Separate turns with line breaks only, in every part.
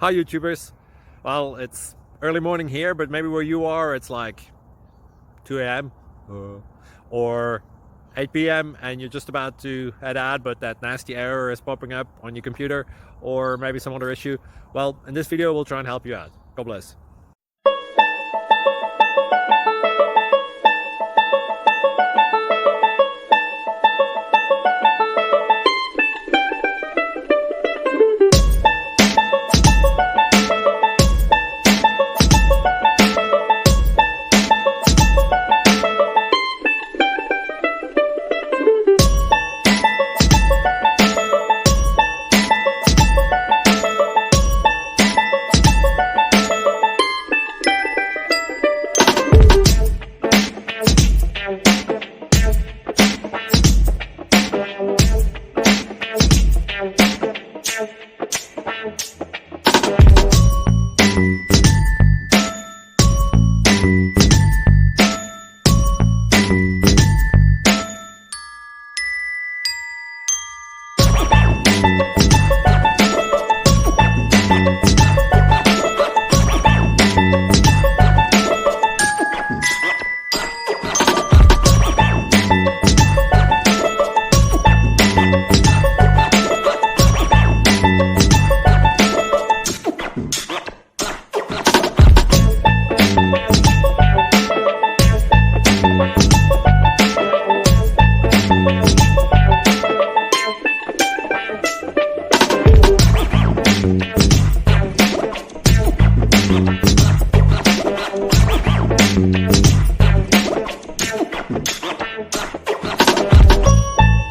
Hi YouTubers. Well, it's early morning here, but maybe where you are it's like 2 a.m. or 8 p.m. and you're just about to head out, but that nasty error is popping up on your computer, or maybe some other issue. Well, in this video we'll try and help you out. God bless.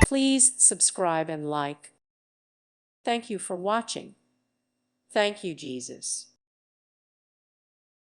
Please subscribe and like. Thank you for watching. Thank you, Jesus.